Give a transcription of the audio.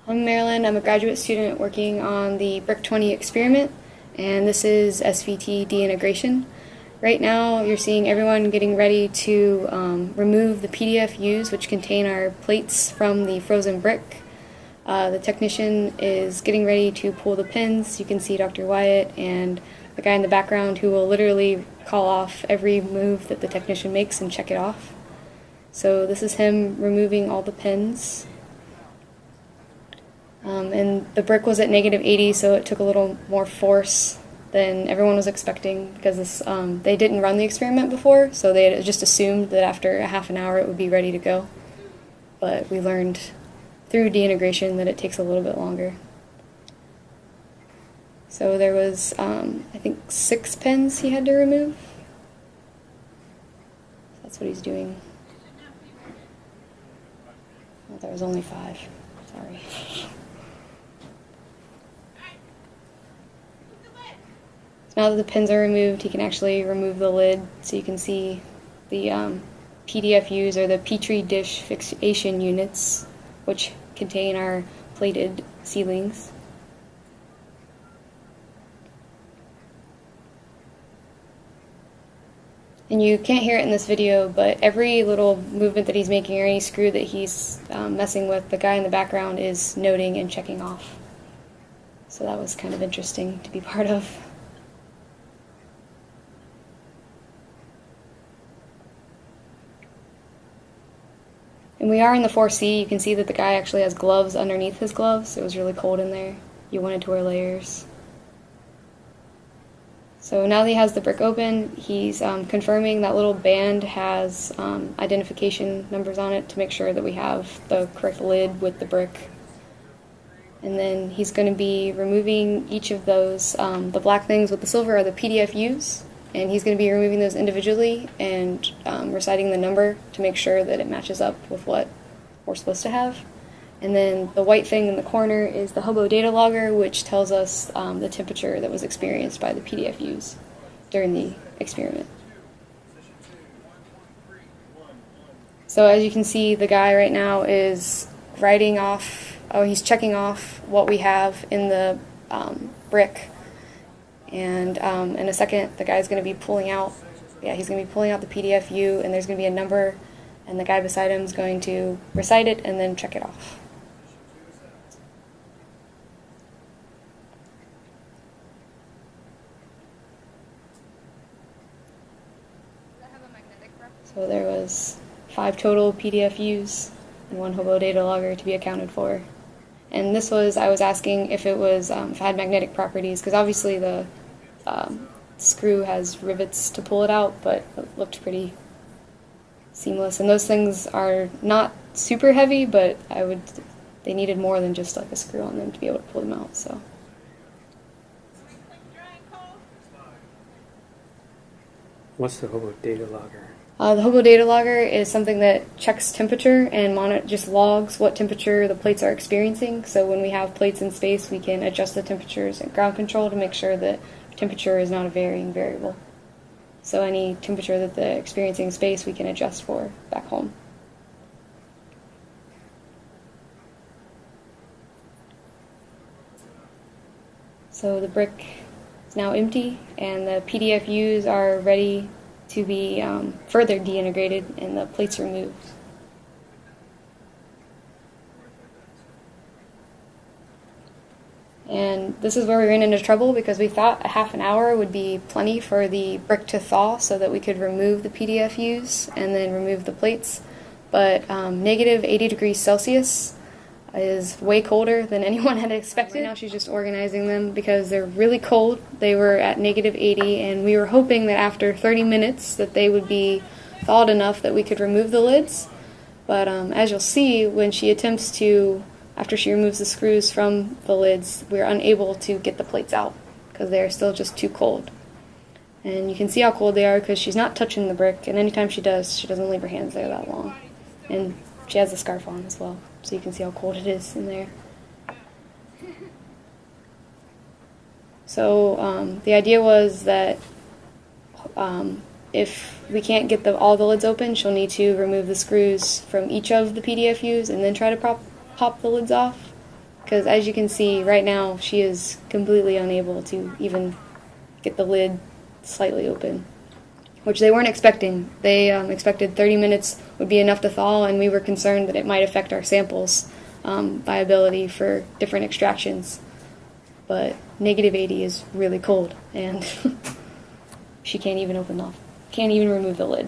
I'm Marilyn. I'm a graduate student working on the BRIC 20 experiment, and this is SVT deintegration. Right now, you're seeing everyone getting ready to remove the PDFUs, which contain our plates from the frozen brick. The technician is getting ready to pull the pins. You can see Dr. Wyatt and the guy in the background who will literally call off every move that the technician makes and check it off. So this is him removing all the pins. And the brick was at -80, so it took a little more force than everyone was expecting because they didn't run the experiment before, so they had just assumed that after a half an hour it would be ready to go. But we learned through deintegration that it takes a little bit longer. So there was, I think, 6 pins he had to remove. That's what he's doing. Oh, there was only 5. Sorry. Now that the pins are removed, he can actually remove the lid, so you can see the PDFUs, or the Petri dish fixation units, which contain our plated ceilings. And you can't hear it in this video, but every little movement that he's making, or any screw that he's messing with, the guy in the background is noting and checking off. So that was kind of interesting to be part of. And we are in the 4C. You can see that the guy actually has gloves underneath his gloves. It was really cold in there. You wanted to wear layers. So now that he has the brick open, he's confirming that little band has identification numbers on it to make sure that we have the correct lid with the brick. And then he's going to be removing each of those. The black things with the silver are the PDFUs. And he's going to be removing those individually and reciting the number to make sure that it matches up with what we're supposed to have. And then the white thing in the corner is the hobo data logger, which tells us the temperature that was experienced by the PDFUs during the experiment. So as you can see, the guy right now is writing off, he's checking off what we have in the brick. And in a second, the guy's going to be pulling out, he's going to be pulling out the PDFU, and there's going to be a number, and the guy beside him is going to recite it and then check it off. So there was 5 total PDFUs and 1 hobo data logger to be accounted for. And this was, I was asking if it was, if it had magnetic properties, because obviously the screw has rivets to pull it out, but it looked pretty seamless. And those things are not super heavy, but they needed more than just like a screw on them to be able to pull them out. So. What's the hobo data logger? The hobo data logger is something that checks temperature and just logs what temperature the plates are experiencing. So when we have plates in space, we can adjust the temperatures at ground control to make sure that temperature is not a varying variable. So any temperature that they're experiencing in space, we can adjust for back home. So the brick is now empty, and the PDFUs are ready to be further deintegrated and the plates removed. And this is where we ran into trouble, because we thought a half an hour would be plenty for the brick to thaw so that we could remove the PDFUs and then remove the plates. But -80 degrees Celsius is way colder than anyone had expected. Right now she's just organizing them because they're really cold. They were at -80, and we were hoping that after 30 minutes that they would be thawed enough that we could remove the lids. But as you'll see, when she attempts to, after she removes the screws from the lids, we're unable to get the plates out because they're still just too cold. And you can see how cold they are because she's not touching the brick, and anytime she does, she doesn't leave her hands there that long. And she has a scarf on as well, so you can see how cold it is in there. So the idea was that if we can't get all the lids open, she'll need to remove the screws from each of the PDFUs and then try to pop the lids off. because as you can see right now, she is completely unable to even get the lid slightly open, which they weren't expecting. They expected 30 minutes would be enough to thaw, and we were concerned that it might affect our samples' viability for different extractions. But -80 is really cold, and she can't even remove the lid.